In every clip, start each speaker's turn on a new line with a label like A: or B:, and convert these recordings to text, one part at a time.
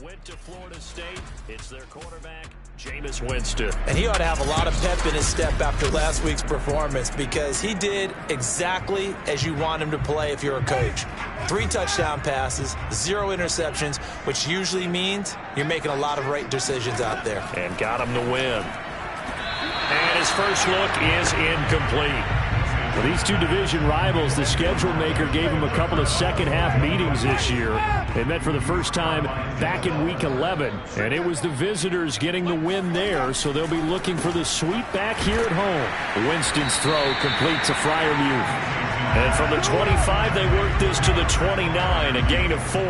A: went to Florida State. It's their quarterback, Jameis Winston.
B: And he ought to have a lot of pep in his step after last week's performance because he did exactly as you want him to play if you're a coach. 3 touchdown passes, 0 interceptions, which usually means you're making a lot of right decisions out there.
A: And got him to win. And his first look is incomplete.
C: For these two division rivals, the schedule maker gave them a couple of second-half meetings this year. They met for the first time back in Week 11, and it was the visitors getting the win there, so they'll be looking for the sweep back here at home. Winston's throw complete to Freiermuth.
A: And from the 25, they work this to the 29, a gain of 4.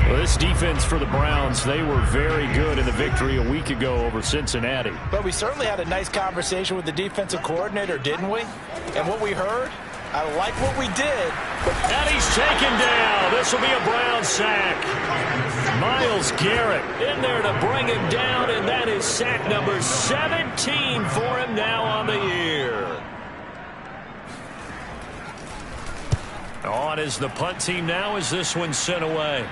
C: Well, this defense for the Browns, they were very good in the victory a week ago over Cincinnati.
B: But we certainly had a nice conversation with the defensive coordinator, didn't we? And what we heard, I like what we did.
A: And he's taken down. This will be a Brown sack. Myles Garrett in there to bring him down, and that is sack number 17 for him now on the year. On is the punt team now as this one's sent away.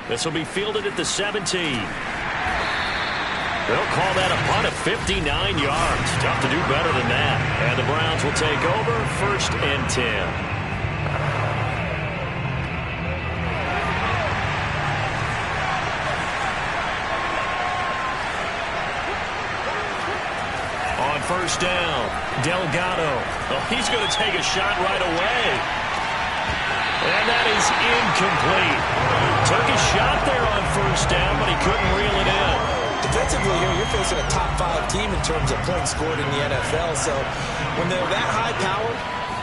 A: This will be fielded at the 17. They'll call that a punt of 59 yards. Tough to do better than that. And the Browns will take over 1st and 10. On 1st down, Delgado. Oh, he's going to take a shot right away. And that is incomplete. Took a shot there on 1st down, but he couldn't reel it in.
B: Defensively here, you're facing a top 5 team in terms of points scored in the NFL. So when they're that high powered,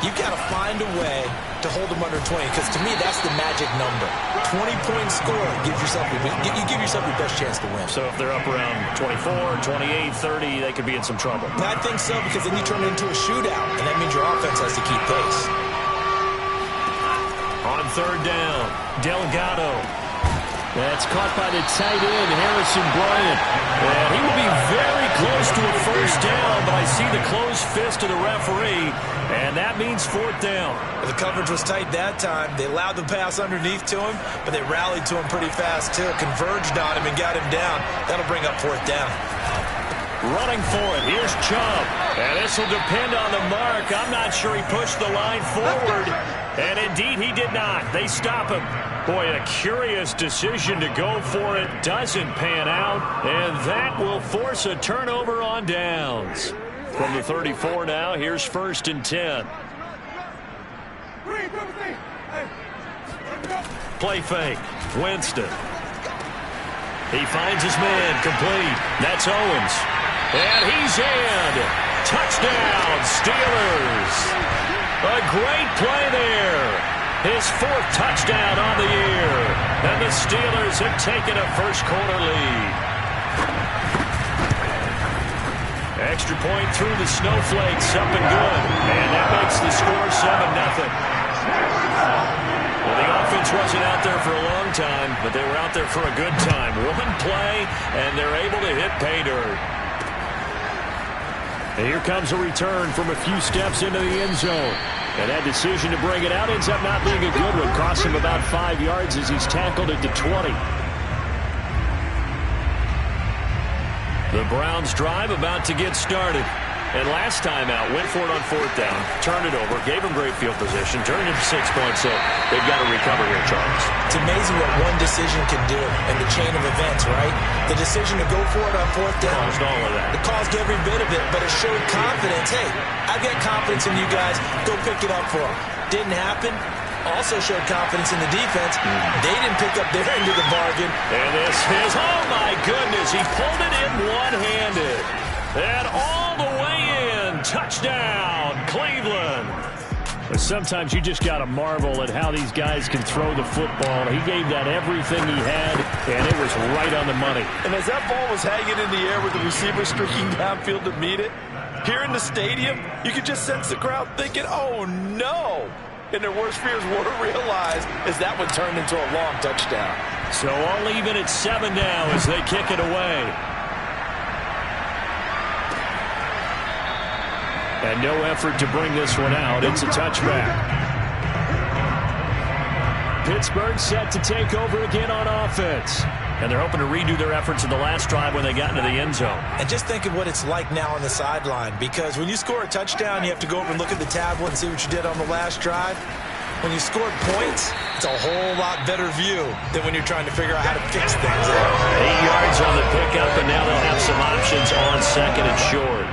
B: you've got to find a way to hold them under 20. Because to me, that's the magic number. 20-point score gives yourself you give yourself your best chance to win.
A: So if they're up around 24, 28, 30, they could be in some trouble.
B: I think so, because then you turn it into a shootout, and that means your offense has to keep pace.
A: On 3rd down, Delgado.
C: That's caught by the tight end, Harrison Bryant.
A: And he will be very close to a 1st down, but I see the closed fist of the referee, and that means 4th down.
B: The coverage was tight that time. They allowed the pass underneath to him, but they rallied to him pretty fast, too. Converged on him and got him down. That'll bring up 4th down.
A: Running for it. Here's Chubb. And this will depend on the mark. I'm not sure he pushed the line forward. And indeed, he did not. They stop him. Boy, a curious decision to go for it. Doesn't pan out. And that will force a turnover on downs. From the 34 now, here's 1st and 10. Play fake. Winston. He finds his man. Complete. That's Owens. And he's in. Touchdown, Steelers. A great play there. His 4th touchdown on the year. And the Steelers have taken a first-quarter lead. Extra point through the snowflakes. Up and good. And that makes the score 7-0. Well, the offense wasn't out there for a long time, but they were out there for a good time. One play, and they're able to hit pay dirt.
C: And here comes a return from a few steps into the end zone. And that decision to bring it out ends up not being a good one. Costs him about 5 yards as he's tackled at the 20.
A: The Browns drive about to get started. And last time out, went for it on 4th down, turned it over, gave him great field position, turned it into 6 points, so they've got to recover here, Charles.
B: It's amazing what one decision can do in the chain of events, right? The decision to go for it on 4th down.
A: Caused all of that.
B: It caused every bit of it, but it showed confidence. Hey, I've got confidence in you guys. Go pick it up for them. Didn't happen. Also showed confidence in the defense. They didn't pick up their end of the bargain.
A: And this is, oh my goodness, he pulled it in one-handed. And all the way in. Touchdown, Cleveland.
C: But sometimes you just got to marvel at how these guys can throw the football. He gave that everything he had, and it was right on the money.
B: And as that ball was hanging in the air with the receiver streaking downfield to meet it, here in the stadium, you could just sense the crowd thinking, oh, no. And their worst fears were realized as that one turned into a long touchdown.
A: So all even at 7 now as they kick it away.
C: And no effort to bring this one out. It's a touchback. Pittsburgh set to take over again on offense.
A: And they're hoping to redo their efforts in the last drive when they got into the end zone.
B: And just think of what it's like now on the sideline, because when you score a touchdown, you have to go over and look at the tablet and see what you did on the last drive. When you scored points, it's a whole lot better view than when you're trying to figure out how to fix things there.
A: 8 yards on the pickup, and now they'll have some options on second and short.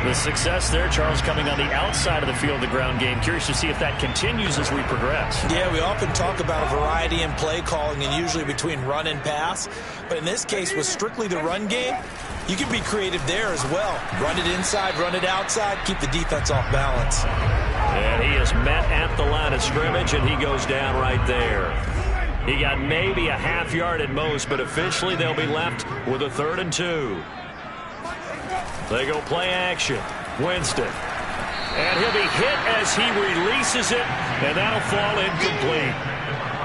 A: The success there, Charles, coming on the outside of the field, the ground game. Curious to see if that continues as we progress.
B: Yeah, we often talk about a variety in play calling and usually between run and pass. But in this case, with strictly the run game, you can be creative there as well. Run it inside, run it outside, keep the defense off balance.
A: And he is met at the line of scrimmage, and he goes down right there. He got maybe a half yard at most, but officially they'll be left with a 3rd and 2. They go play action. Winston. And he'll be hit as he releases it, and that'll fall incomplete.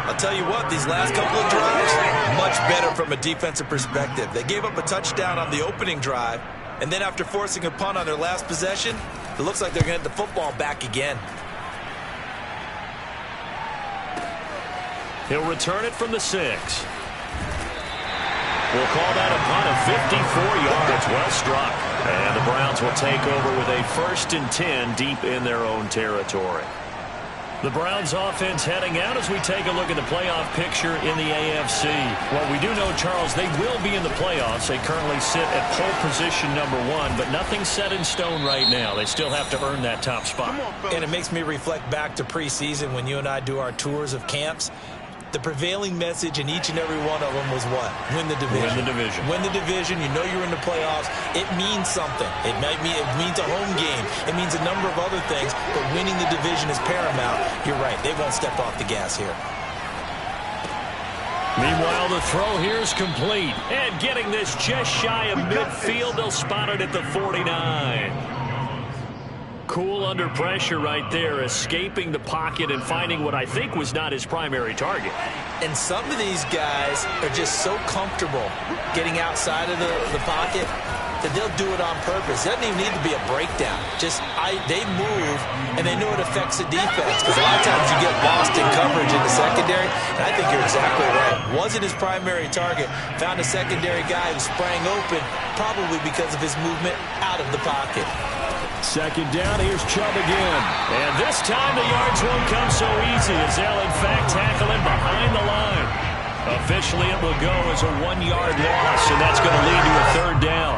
B: I'll tell you what, these last couple of drives, much better from a defensive perspective. They gave up a touchdown on the opening drive, and then after forcing a punt on their last possession, it looks like they're going to get the football back again.
A: He'll return it from the 6. We'll call that a punt of 54 yards. Well struck. And the Browns will take over with a 1st and 10 deep in their own territory. The Browns offense heading out as we take a look at the playoff picture in the AFC. Well, we do know, Charles, they will be in the playoffs. They currently sit at pole position number 1, but nothing's set in stone right now. They still have to earn that top spot.
B: And it makes me reflect back to preseason when you and I do our tours of camps. The prevailing message in each and every one of them was what? Win the division.
A: Win the division.
B: Win the division. You know you're in the playoffs. It means something. It means a home game. It means a number of other things, but winning the division is paramount. You're right. They won't step off the gas here.
C: Meanwhile, the throw here is complete. And getting this just shy of midfield, they'll spot it at the 49. Cool under pressure right there, escaping the pocket and finding what I think was not his primary target.
B: And some of these guys are just so comfortable getting outside of the pocket that they'll do it on purpose. It doesn't even need to be a breakdown. They move, and they know it affects the defense. Because a lot of times you get lost in coverage in the secondary, and I think you're exactly right. Wasn't his primary target. Found a secondary guy who sprang open, probably because of his movement out of the pocket.
C: 2nd down, here's Chubb again.
A: And this time the yards won't come so easy as they'll, in fact, tackle him behind the line. Officially, it will go as a 1-yard loss, and that's going to lead to a 3rd down.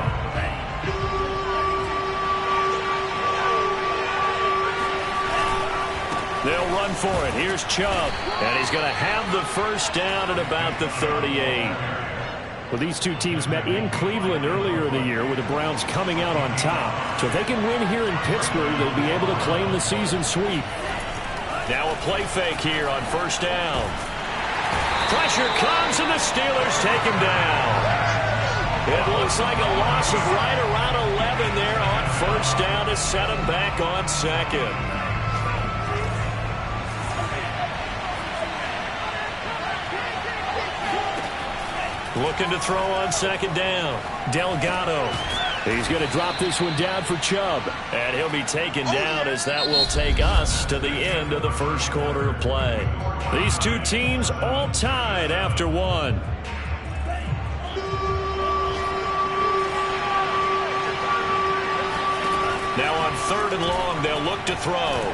A: They'll run for it. Here's Chubb, and he's going to have the 1st down at about the 38.
C: Well, these two teams met in Cleveland earlier in the year with the Browns coming out on top. So if they can win here in Pittsburgh, they'll be able to claim the season sweep.
A: Now a play fake here on 1st down. Pressure comes, and the Steelers take him down. It looks like a loss of right around 11 there on 1st down to set him back on 2nd. Looking to throw on 2nd down. Delgado.
C: He's going to drop this one down for Chubb.
A: And he'll be taken down as that will take us to the end of the 1st quarter of play. These two teams all tied after 1. Now on 3rd and long, they'll look to throw.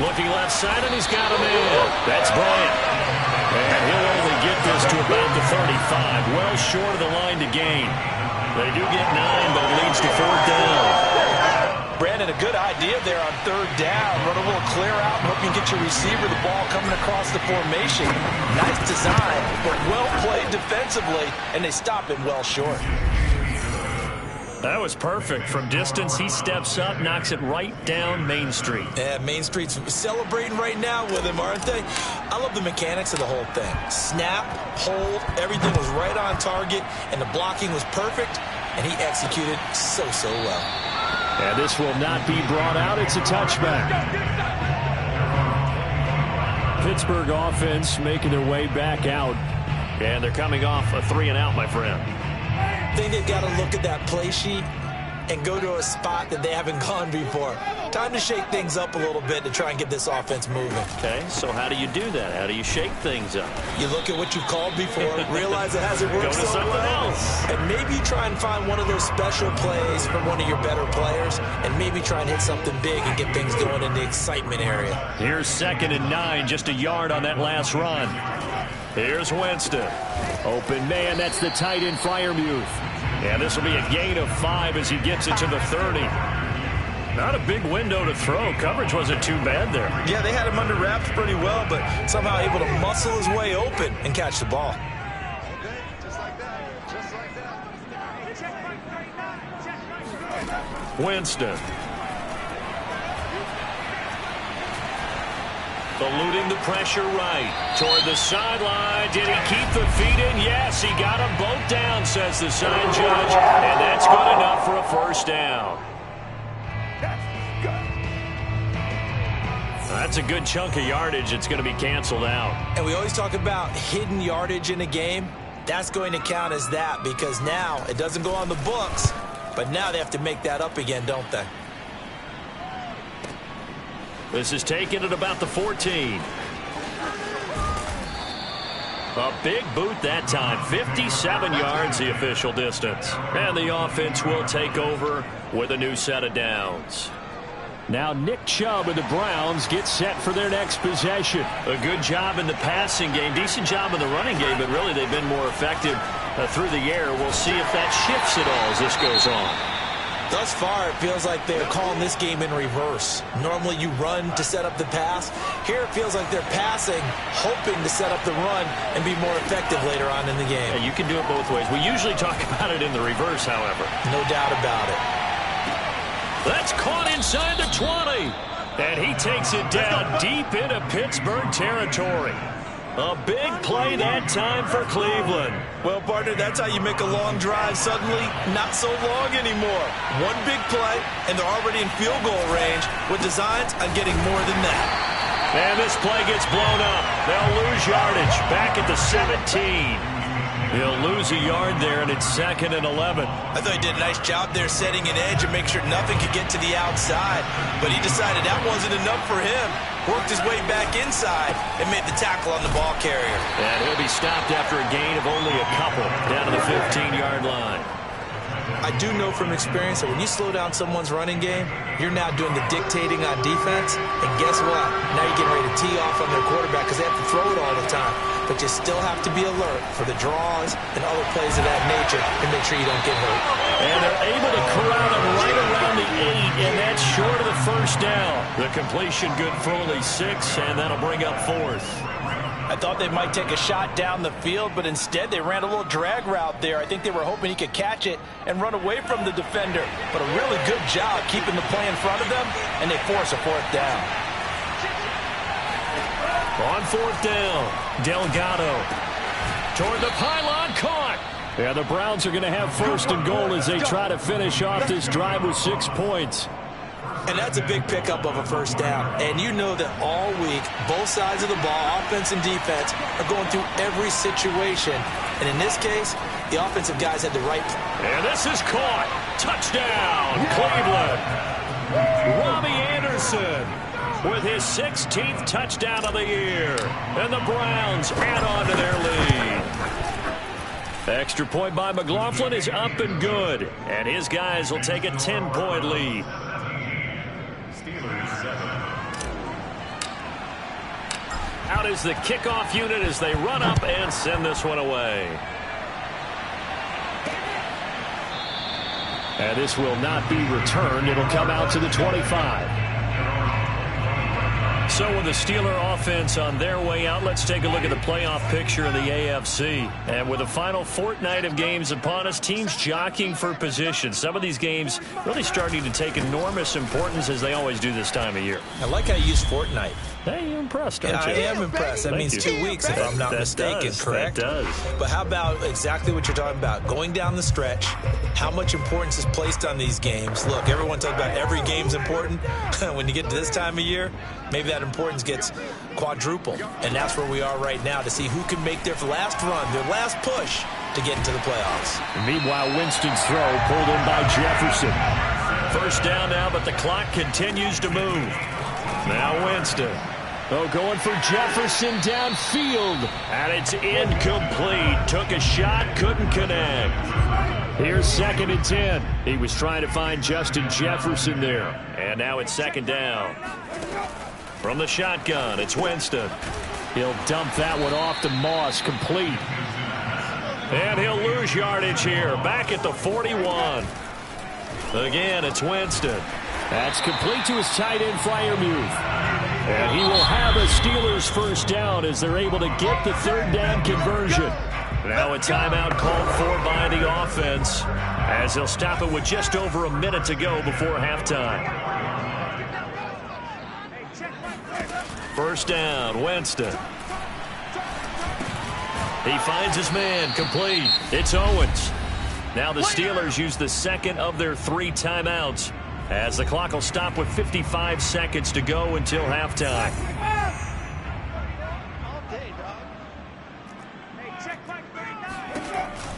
A: Looking left side, and he's got a man. That's Bryant. And he'll only get this to about the 35, well short of the line to gain. They do get 9, but it leads to 4th down.
B: Brandon, a good idea there on 3rd down. Run a little clear out and hope you can get your receiver the ball coming across the formation. Nice design, but well played defensively, and they stop it well short.
A: That was perfect. From distance, he steps up, knocks it right down Main Street.
B: Yeah, Main Street's celebrating right now with him, aren't they? I love the mechanics of the whole thing. Snap, hold, everything was right on target, and the blocking was perfect, and he executed so well.
C: And this will not be brought out. It's a touchback. Pittsburgh offense making their way back out.
A: And they're coming off a 3-and-out, my friend.
B: I think they've got to look at that play sheet and go to a spot that they haven't gone before. Time to shake things up a little bit to try and get this offense moving.
A: Okay, so how do you do that? How do you shake things up?
B: You look at what you've called before, realize it hasn't worked
A: Go to
B: so
A: something
B: well,
A: else.
B: and maybe try and find one of those special plays from one of your better players, and maybe try and hit something big and get things going in the excitement area.
C: Here's 2nd and 9, just a yard on that last run. Here's Winston. Open man, that's the tight end Freiermuth. And this will be a gain of 5 as he gets it to the 30. Not a big window to throw. Coverage wasn't too bad there.
B: Yeah, they had him under wraps pretty well, but somehow able to muscle his way open and catch the ball.
C: Winston.
A: Eluding the pressure right. Toward the sideline. Did he keep the feet in? Yes, he got them both down, says the sign judge. And that's good enough for a first down. That's a good chunk of yardage. It's going to be canceled out.
B: And we always talk about hidden yardage in a game. That's going to count as that because now it doesn't go on the books, but now they have to make that up again, don't they?
C: This is taken at about the 14.
A: A big boot that time. 57 yards the official distance.
C: And the offense will take over with a new set of downs. Now Nick Chubb and the Browns get set for their next possession.
A: A good job in the passing game. Decent job in the running game, but really they've been more effective through the air. We'll see if that shifts at all as this goes on.
B: Thus far, it feels like they're calling this game in reverse. Normally you run to set up the pass. Here it feels like they're passing, hoping to set up the run and be more effective later on in the game.
A: Yeah, you can do it both ways. We usually talk about it in the reverse, however.
B: No doubt about it.
A: That's caught inside the 20.
C: And he takes it down deep into Pittsburgh territory.
A: A big play that time for Cleveland.
B: Well, partner, that's how you make a long drive suddenly not so long anymore. One big play, and they're already in field goal range with designs on getting more than that.
C: And this play gets blown up. They'll lose yardage back at the 17.
A: He'll lose a yard there, and it's 2nd and 11.
B: I thought he did a nice job there setting an edge and make sure nothing could get to the outside. But he decided that wasn't enough for him. Worked his way back inside and made the tackle on the ball carrier.
A: And he'll be stopped after a gain of only a couple down to the 15-yard line.
B: I do know from experience that when you slow down someone's running game, you're now doing the dictating on defense. And guess what? Now you're getting ready to tee off on their quarterback because they have to throw it all the time. But you still have to be alert for the draws and other plays of that nature and make sure you don't get hurt.
C: And they're able to corral him right around the 8, and that's short of the first down. The completion good for only 6, and that'll bring up 4th.
D: I thought they might take a shot down the field, but instead they ran a little drag route there. I think they were hoping he could catch it and run away from the defender. But a really good job keeping the play in front of them, and they force a 4th down.
C: On 4th down, Delgado toward the pylon, caught. Yeah, the Browns are going to have 1st and goal as they try to finish off this drive with 6 points.
B: And that's a big pickup of a first down. And you know that all week, both sides of the ball, offense and defense, are going through every situation. And in this case, the offensive guys had the right.
C: And this is caught. Touchdown, Cleveland. Robbie Anderson with his 16th touchdown of the year. And the Browns add on to their lead. Extra point by McLaughlin is up and good. And his guys will take a 10-point lead. Out is the kickoff unit as they run up and send this one away. And this will not be returned. It'll come out to the 25. So with the Steeler offense on their way out, let's take a look at the playoff picture in the AFC. And with the final fortnight of games upon us, teams jockeying for position. Some of these games really starting to take enormous importance as they always do this time of year.
B: I like how you use fortnight.
C: Hey, you're impressed, aren't you?
B: I am impressed. That means 2 weeks, if I'm not mistaken, correct?
C: That does.
B: But how about exactly what you're talking about? Going down the stretch, how much importance is placed on these games? Look, everyone talks about every game's important. When you get to this time of year, maybe that importance gets quadruple. And that's where we are right now, to see who can make their last run, their last push to get into the playoffs.
C: And meanwhile, Winston's throw pulled in by Jefferson.
A: First down now, but the clock continues to move. Now Winston.
C: Oh, going for Jefferson downfield.
A: And it's incomplete. Took a shot, couldn't connect.
C: Here's 2nd and 10. He was trying to find Justin Jefferson there.
A: And now it's 2nd down. From the shotgun, it's Winston.
C: He'll dump that one off to Moss, complete.
A: And he'll lose yardage here. Back at the 41. Again, it's Winston.
C: That's complete to his tight end, Freiermuth. And he will have a Steelers first down as they're able to get the 3rd down conversion.
A: Now a timeout called for by the offense, as they'll stop it with just over a minute to go before halftime. First down, Winston. He finds his man, complete. It's Owens. Now the Steelers use the 2nd of their 3 timeouts, as the clock will stop with 55 seconds to go until halftime.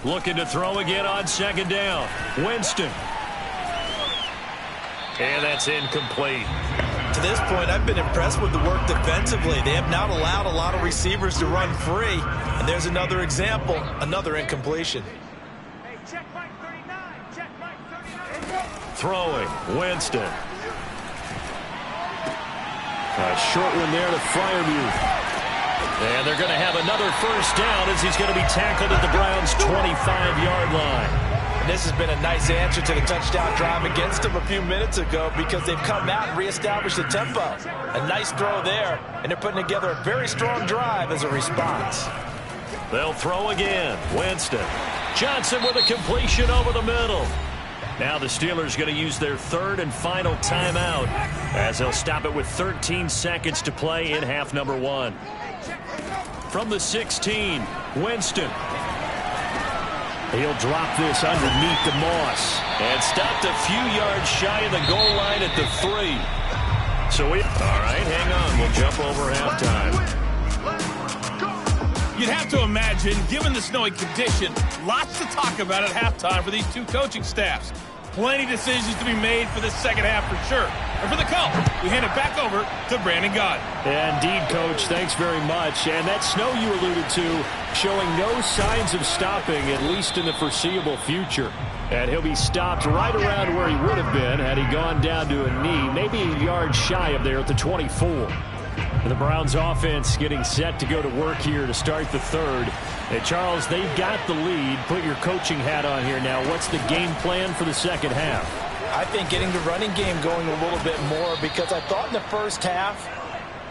A: Looking to throw again on 2nd down. Winston. And that's incomplete.
B: To this point, I've been impressed with the work defensively. They have not allowed a lot of receivers to run free. And there's another example, another incompletion.
A: Throwing, Winston.
C: A short one there to Freiermuth.
A: And they're going to have another first down as he's going to be tackled at the Browns' 25-yard line.
D: And this has been a nice answer to the touchdown drive against them a few minutes ago, because they've come out and reestablished the tempo. A nice throw there, and they're putting together a very strong drive as a response.
A: They'll throw again. Winston. Johnson with a completion over the middle. Now the Steelers going to use their 3rd and final timeout, as they'll stop it with 13 seconds to play in half number 1. From the 16, Winston.
C: He'll drop this underneath the Moss.
A: And stopped a few yards shy of the goal line at the 3. So all right, hang on. We'll jump over halftime.
E: You'd have to imagine, given the snowy condition, lots to talk about at halftime for these two coaching staffs. Plenty of decisions to be made for this second half for sure. And for the call, we hand it back over to Brandon Gaudin.
C: Indeed, Coach. Thanks very much. And that snow you alluded to showing no signs of stopping, at least in the foreseeable future. And he'll be stopped right around where he would have been had he gone down to a knee, maybe a yard shy of there at the 24. The Browns offense getting set to go to work here to start the 3rd. And Charles, they've got the lead. Put your coaching hat on here now. What's the game plan for the second half?
D: I think getting the running game going a little bit more, because I thought in the first half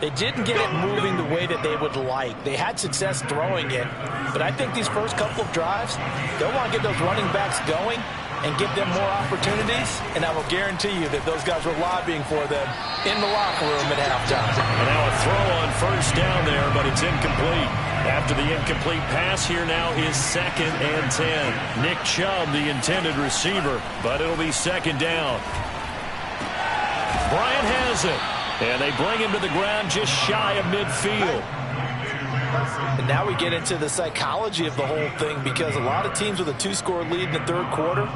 D: they didn't get it moving the way that they would like. They had success throwing it, but I think these first couple of drives, they'll want to get those running backs going and give them more opportunities, and I will guarantee you that those guys were lobbying for them in the locker room at halftime.
A: And now a throw on first down there, but it's incomplete. After the incomplete pass, here now is 2nd and 10. Nick Chubb, the intended receiver, but it'll be 2nd down. Bryant has it, and they bring him to the ground just shy of midfield.
D: And now we get into the psychology of the whole thing, because a lot of teams with a 2-score lead in the 3rd quarter,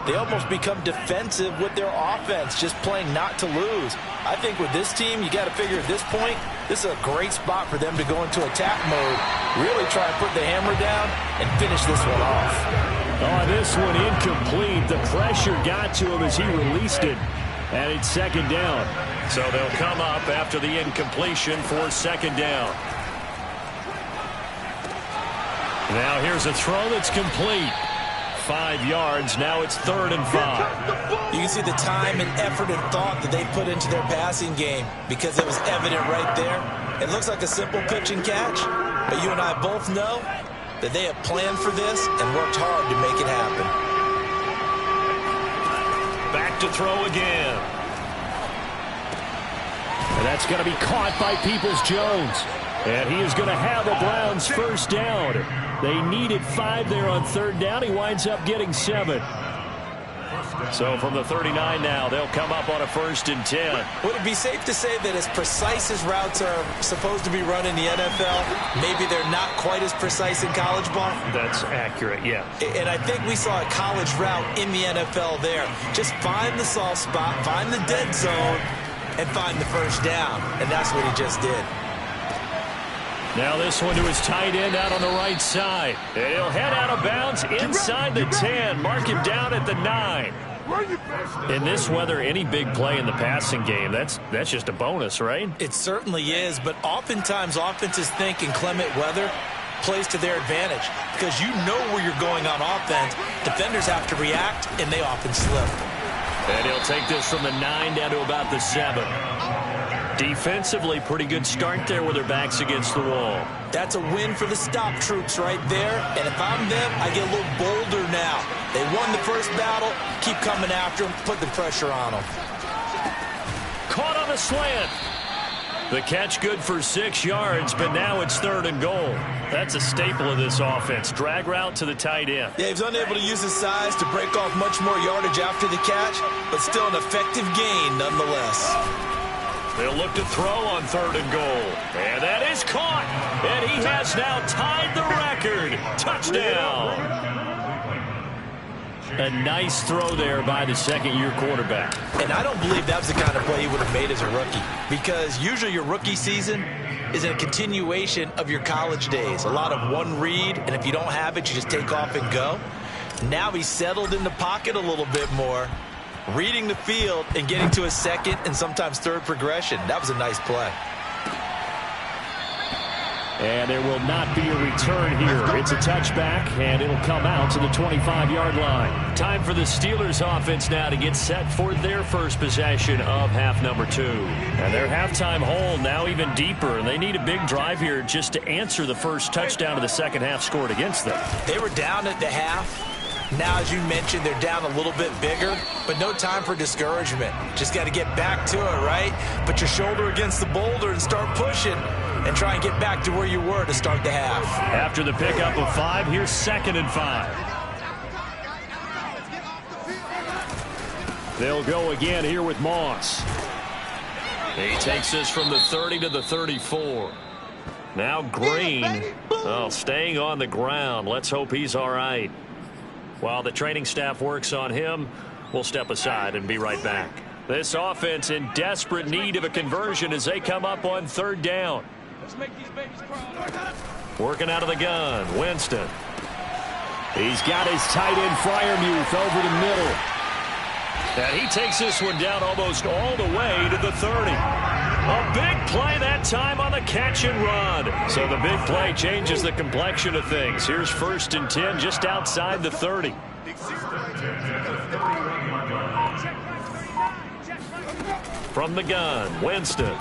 D: they almost become defensive with their offense, just playing not to lose. I think with this team, you got to figure at this point, this is a great spot for them to go into attack mode, really try and put the hammer down and finish this one off.
C: Oh, this one incomplete. The pressure got to him as he released it, and it's 2nd down.
A: So they'll come up after the incompletion for 2nd down. Now here's a throw that's complete. 5 yards. Now it's 3rd and 5.
B: You can see the time and effort and thought that they put into their passing game, because it was evident right there. It looks like a simple pitch and catch, but you and I both know that they have planned for this and worked hard to make it happen.
A: Back to throw again.
C: And that's going to be caught by Peoples-Jones. And he is going to have the Browns first down. They needed 5 there on third down. He winds up getting 7. So from the 39 now, they'll come up on a 1st and 10.
B: Would it be safe to say that as precise as routes are supposed to be run in the NFL, maybe they're not quite as precise in college ball?
C: That's accurate, yeah.
B: And I think we saw a college route in the NFL there. Just find the soft spot, find the dead zone, and find the first down. And that's what he just did.
C: Now this one to his tight end out on the right side. And he'll head out of bounds inside the 10. Mark him down at the 9. In this weather, any big play in the passing game, that's just a bonus, right?
B: It certainly is, but oftentimes offenses think inclement weather plays to their advantage because you know where you're going on offense. Defenders have to react, and they often slip.
C: And he'll take this from the 9 down to about the 7. Defensively, pretty good start there with their backs against the wall.
B: That's a win for the stop troops right there. And if I'm them, I get a little bolder now. They won the first battle. Keep coming after them. Put the pressure on them.
C: Caught on the slant. The catch good for 6 yards, but now it's 3rd and goal. That's a staple of this offense. Drag route to the tight end.
B: Yeah, he's unable to use his size to break off much more yardage after the catch, but still an effective gain nonetheless.
C: They'll look to throw on 3rd and goal. And that is caught. And he has now tied the record. Touchdown. A nice throw there by the second-year quarterback.
B: And I don't believe that was the kind of play he would have made as a rookie, because usually your rookie season is a continuation of your college days. A lot of one read, and if you don't have it, you just take off and go. Now he's settled in the pocket a little bit more, reading the field and getting to a second and sometimes third progression. That was a nice play.
C: And there will not be a return here. It's a touchback, and it'll come out to the 25-yard line. Time for the Steelers offense now to get set for their first possession of half number 2. And their halftime hole now even deeper, and they need a big drive here just to answer the first touchdown of the second half scored against them.
B: They were down at the half. Now, as you mentioned, they're down a little bit bigger, but no time for discouragement. Just got to get back to it, right? Put your shoulder against the boulder and start pushing and try and get back to where you were to start the half.
C: After the pickup of 5, here's 2nd and 5. They'll go again here with Moss. He takes this from the 30 to the 34. Now Green, staying on the ground. Let's hope he's all right. While the training staff works on him, we'll step aside and be right back. This offense in desperate need of a conversion as they come up on 3rd down.
E: Let's make these babies crawl.
C: Working out of the gun, Winston. He's got his tight end Freiermuth over the middle. And he takes this one down almost all the way to the 30. A big play that time on the catch and run. So the big play changes the complexion of things. Here's 1st and 10 just outside the 30. From the gun, Winston.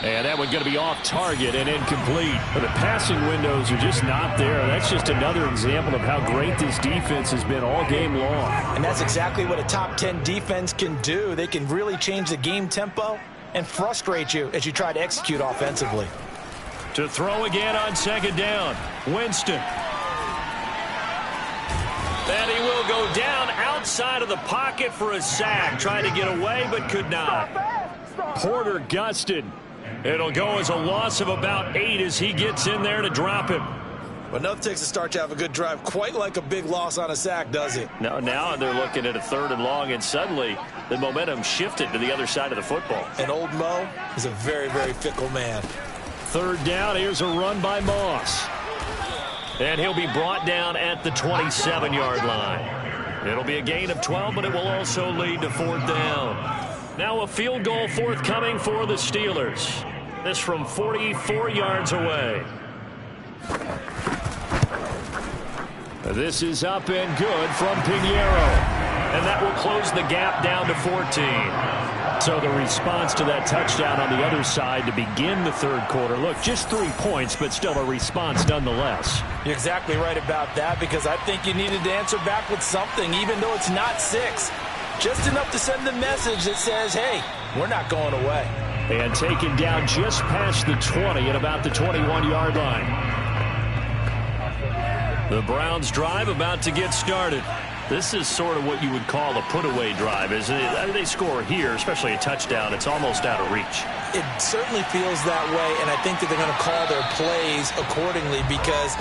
C: And that one's going to be off target and incomplete. But the passing windows are just not there. That's just another example of how great this defense has been all game long.
B: And that's exactly what a top 10 defense can do. They can really change the game tempo and frustrate you as you try to execute offensively.
C: To throw again on 2nd down, Winston. And he will go down outside of the pocket for a sack. Trying to get away, but could not. Porter gusted. It'll go as a loss of about 8 as he gets in there to drop him.
B: But enough takes a start to have a good drive, quite like a big loss on a sack, does it?
C: Now they're looking at a 3rd and long, and suddenly the momentum shifted to the other side of the football.
B: And old Mo is a very, very fickle man.
C: 3rd down, here's a run by Moss. And he'll be brought down at the 27-yard line. It'll be a gain of 12, but it will also lead to 4th down. Now a field goal forthcoming for the Steelers. This from 44 yards away. This is up and good from Pinheiro. And that will close the gap down to 14. So the response to that touchdown on the other side to begin the 3rd quarter. Look, just 3 points, but still a response nonetheless.
B: You're exactly right about that, because I think you needed to answer back with something, even though it's not 6. Just enough to send the message that says, hey, we're not going away.
C: And taken down just past the 20 at about the 21-yard line.
A: The Browns drive about to get started. This is sort of what you would call a put-away drive, isn't it? They score here, especially a touchdown. It's almost out of reach.
B: It certainly feels that way, and I think that they're going to call their plays accordingly because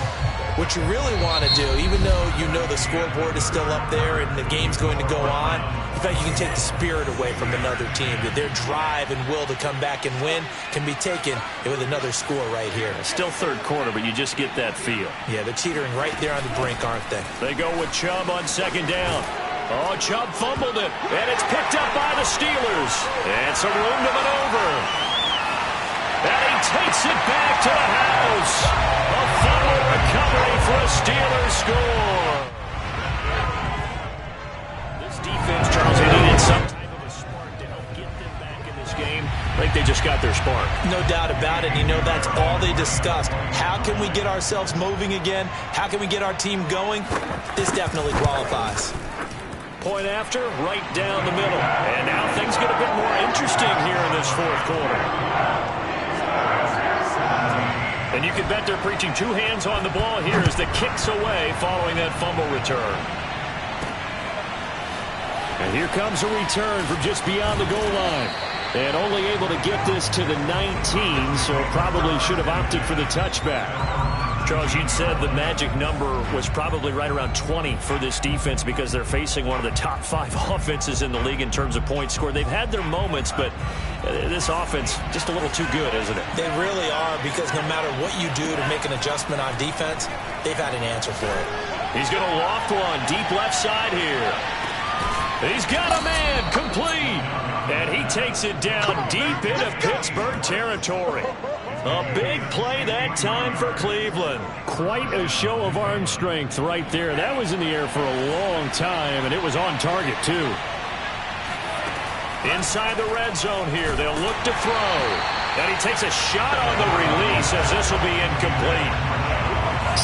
B: what you really want to do, even though you know the scoreboard is still up there and the game's going to go on, in fact, you can take the spirit away from another team. That their drive and will to come back and win can be taken with another score right here.
A: Still third quarter, but you just get that feel.
B: Yeah, they're teetering right there on the brink, aren't they?
A: They go with Chubb on second down. Oh, Chubb fumbled it, and it's picked up by the Steelers. And some room to maneuver. And he takes it back to the house. A fumble recovery for a Steelers score. This defense, Charles, they needed some type of a spark to help get them back in this game. I think they just got their spark.
B: No doubt about it. You know, that's all they discussed. How can we get ourselves moving again? How can we get our team going? This definitely qualifies.
A: Point after, right down the middle. And now things get a bit more interesting here in this fourth quarter. And you can bet they're preaching two hands on the ball here as the kick's away following that fumble return.
C: And here comes a return from just beyond the goal line. And only able to get this to the 19, so probably should have opted for the touchback.
A: Charles, you'd said the magic number was probably right around 20 for this defense because they're facing one of the top 5 offenses in the league in terms of points scored. They've had their moments, but this offense just a little too good, isn't it?
B: They really are, because no matter what you do to make an adjustment on defense, they've had an answer for it.
A: He's going to loft one deep left side here. He's got a man complete. And he takes it down deep into Pittsburgh territory. A big play that time for Cleveland.
C: Quite a show of arm strength right there. That was in the air for a long time, and it was on target, too.
A: Inside the red zone here, they'll look to throw. And he takes a shot on the release as this will be incomplete.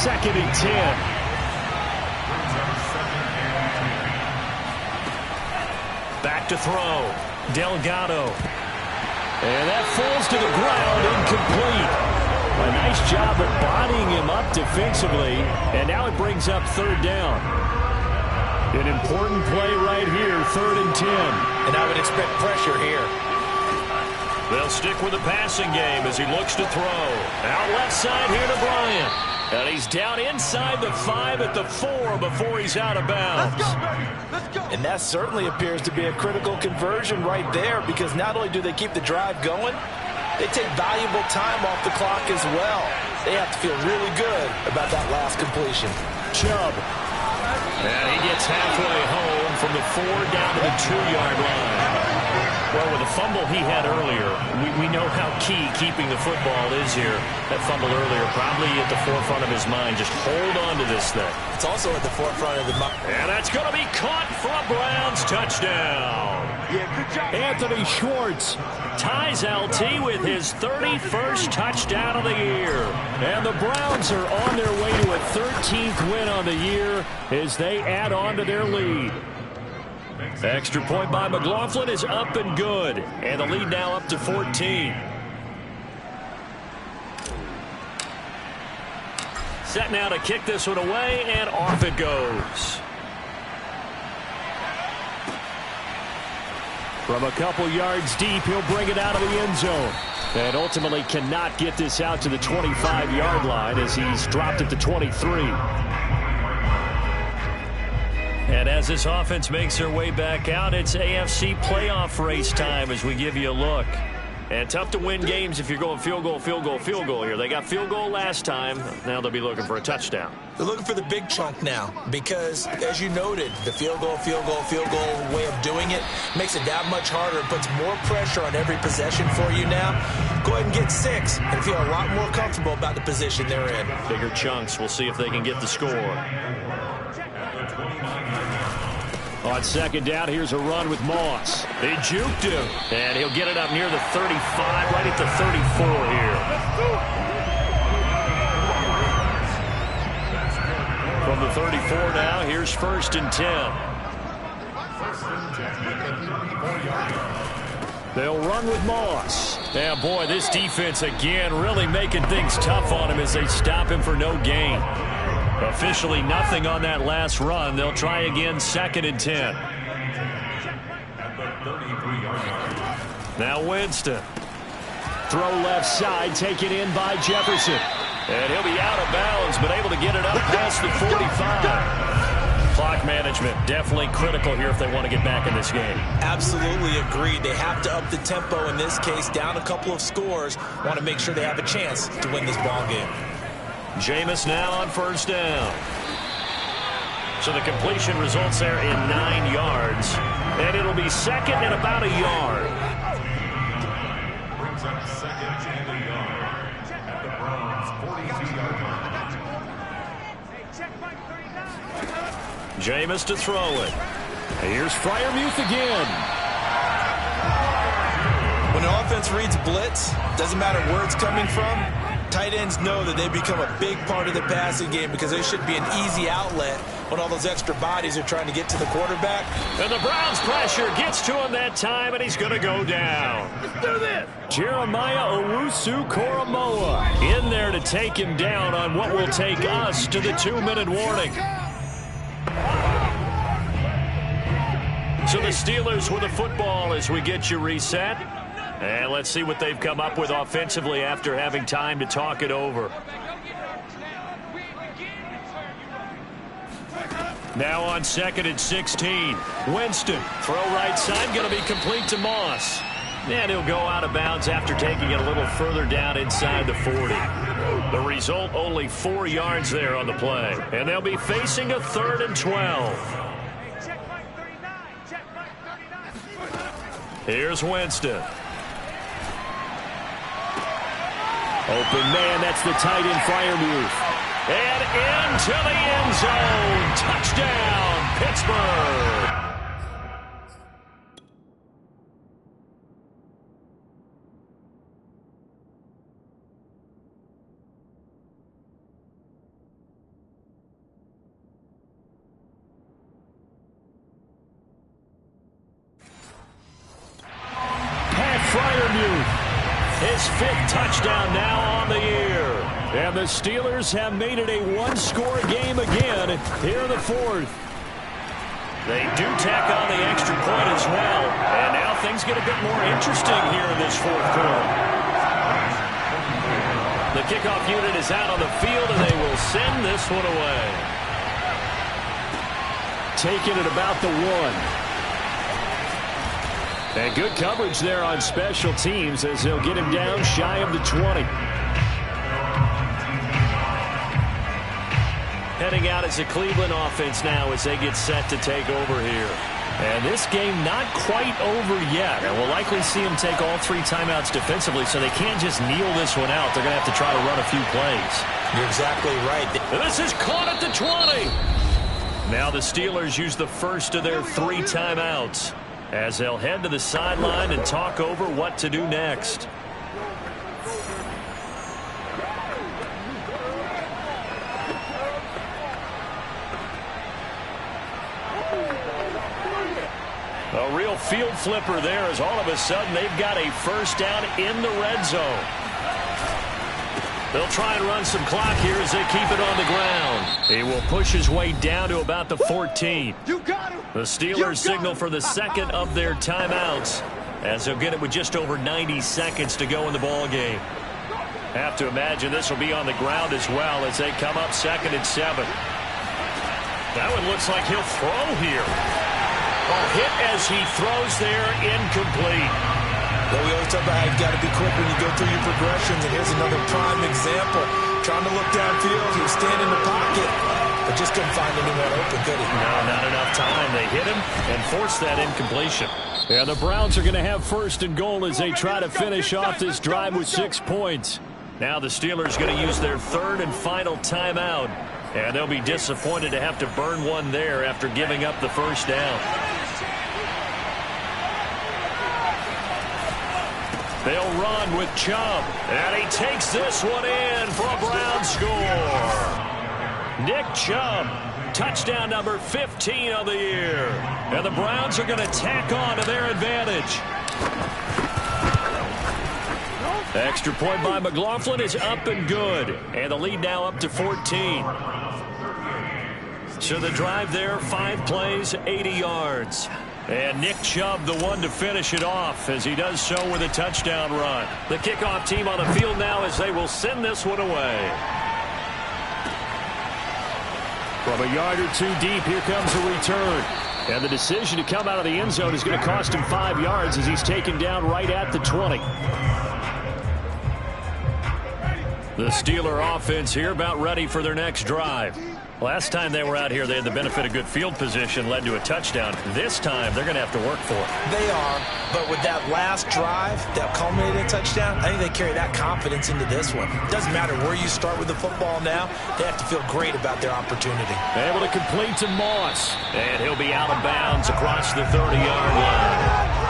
C: 2nd and 10.
A: Back to throw. Delgado. And that falls to the ground, incomplete. A nice job of bodying him up defensively, and now it brings up 3rd down.
C: An important play right here, 3rd and 10.
B: And I would expect pressure here.
A: They'll stick with the passing game as he looks to throw. Out left side here to Bryant. And he's down inside the 5 at the 4 before he's out of bounds.
D: Let's go. And that certainly appears to be a critical conversion right there, because not only do they keep the drive going, they take valuable time off the clock as well. They have to feel really good about that last completion.
A: Chubb. And he gets halfway home from the 4 down to the 2-yard line. Well, with the fumble he had earlier, we know how key keeping the football is here. That fumble earlier probably at the forefront of his mind. Just hold on to this thing.
B: It's also at the forefront of the mind.
A: And that's going to be caught for a Browns touchdown.
E: Yeah, good job.
C: Anthony Schwartz
A: ties LT with his 31st touchdown of the year.
C: And the Browns are on their way to a 13th win on the year as they add on to their lead.
A: Extra point by McLaughlin is up and good. And the lead now up to 14. Set now to kick this one away, and off it goes.
C: From a couple yards deep, he'll bring it out of the end zone. And ultimately cannot get this out to the 25-yard line as he's dropped it to 23.
A: And as this offense makes their way back out, it's AFC playoff race time as we give you a look. And tough to win games if you're going field goal, field goal, field goal here. They got field goal last time. Now they'll be looking for a touchdown.
B: They're looking for the big chunk now because, as you noted, the field goal way of doing it makes it that much harder. It puts more pressure on every possession for you now. Go ahead and get 6 and feel a lot more comfortable about the position they're in.
A: Bigger chunks. We'll see if they can get the score.
C: On 2nd down, here's a run with Moss.
A: He juked him, and he'll get it up near the 35, right at the 34 here. From the 34 now, here's 1st and 10.
C: They'll run with Moss. Yeah, boy, this defense again really making things tough on him as they stop him for no gain. Officially nothing on that last run. They'll try again, 2nd and 10. Now Winston. Throw left side, taken in by Jefferson. And he'll be out of bounds, but able to get it up past the 45. Clock management definitely critical here if they want to get back in this game.
B: Absolutely agreed. They have to up the tempo in this case, down a couple of scores. Want to make sure they have a chance to win this ball game.
C: Jameis now on 1st down. So the completion results there in 9 yards. And it'll be 2nd and about a yard.
F: Brings up 2nd and a yard at the Browns' 42-yard line.
C: Jameis to throw it. Here's Freiermuth again.
B: When an offense reads blitz, doesn't matter where it's coming from, tight ends know that they become a big part of the passing game because they should be an easy outlet when all those extra bodies are trying to get to the quarterback.
C: And the Browns pressure gets to him that time, and he's going to go down.
E: Let's do this.
C: Jeremiah Owusu-Koramoah in there to take him down on what will take us to the 2-minute warning. So the Steelers with the football as we get you reset. And let's see what they've come up with offensively after having time to talk it over. Now on 2nd and 16. Winston, throw right side, going to be complete to Moss. And he'll go out of bounds after taking it a little further down inside the 40. The result, only 4 yards there on the play. And they'll be facing a 3rd and 12. Here's Winston. Open man, that's the tight end Freiermuth. And into the end zone. Touchdown, Pittsburgh. His 5th touchdown now on the year. And the Steelers have made it a 1-score game again here in the 4th. They do tack on the extra point as well. And now things get a bit more interesting here in this 4th quarter. The kickoff unit is out on the field, and they will send this one away. Taking it about the 1. And good coverage there on special teams as they'll get him down shy of the 20. Heading out as a Cleveland offense now as they get set to take over here. And this game not quite over yet. And we'll likely see them take all 3 timeouts defensively, so they can't just kneel this one out. They're going to have to try to run a few plays.
B: You're exactly right.
C: This is caught at the 20. Now the Steelers use the first of their 3 timeouts as they'll head to the sideline and talk over what to do next. A real field flipper there as all of a sudden they've got a first down in the red zone. They'll try and run some clock here as they keep it on the ground. He will push his way down to about the 14. The Steelers signal for the second of their timeouts as they'll get it with just over 90 seconds to go in the ball game. Have to imagine this will be on the ground as well as they come up 2nd and 7. That one looks like he'll throw here. Oh, hit as he throws there, incomplete.
B: Well, we always talk about how you've got to be quick when you go through your progressions, and here's another prime example. Trying to look downfield, he was standing in the pocket, but just couldn't find anyone open, could he?
C: No, not enough time. They hit him and forced that incompletion. Yeah, the Browns are going to have 1st and goal as they try to finish off this drive with 6 points. Now the Steelers going to use their 3rd and final timeout, and they'll be disappointed to have to burn one there after giving up the first down. They'll run with Chubb, and he takes this one in for a Brown score. Nick Chubb, touchdown number 15 of the year. And the Browns are going to tack on to their advantage.
A: Extra point by McLaughlin is up and good. And the lead now up to 14. So the drive there, 5 plays, 80 yards. And Nick Chubb, the one to finish it off, as he does so with a touchdown run. The kickoff team on the field now as they will send this one away. From a yard or two deep, here comes a return. And the decision to come out of the end zone is going to cost him 5 yards as he's taken down right at the 20. The Steeler offense here about ready for their next drive. Last time they were out here, they had the benefit of good field position, led to a touchdown. This time, they're going to have to work for it.
B: They are, but with that last drive that culminated in a touchdown, I think they carry that confidence into this one. Doesn't matter where you start with the football now, they have to feel great about their opportunity.
C: Able to complete to Moss. And he'll be out of bounds across the 30-yard line.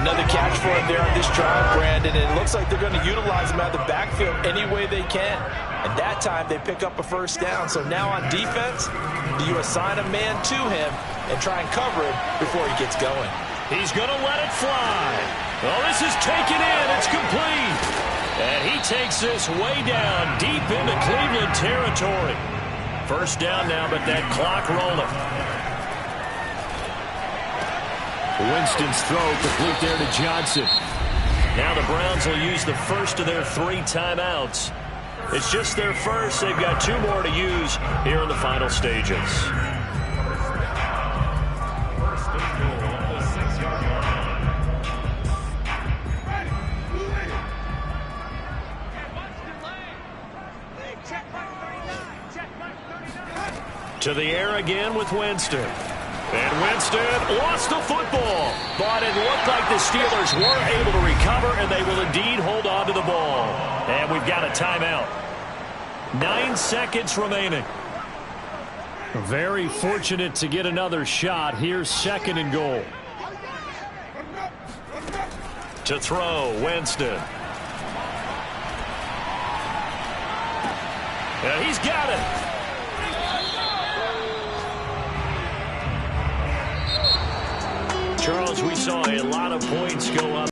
D: Another catch for him there on this drive, Brandon, and it looks like they're going to utilize him out of the backfield any way they can. And that time, they pick up a first down. So now on defense, do you assign a man to him and try and cover him before he gets going?
A: He's going to let it fly. Oh, this is taken in. It's complete. And he takes this way down deep into Cleveland territory. First down now, but that clock rolling.
C: Winston's throw complete there to Johnson.
A: Now the Browns will use the first of their 3 timeouts. It's just their first. They've got 2 more to use here in the final stages. To the air again with Winston. And Winston lost the football. But it looked like the Steelers were able to recover, and they will indeed hold on to the ball. And we've got a timeout. 9 seconds remaining.
C: Very fortunate to get another shot. Here's 2nd and goal.
A: To throw, Winston. And he's got it. Charles, we saw a lot of points go up.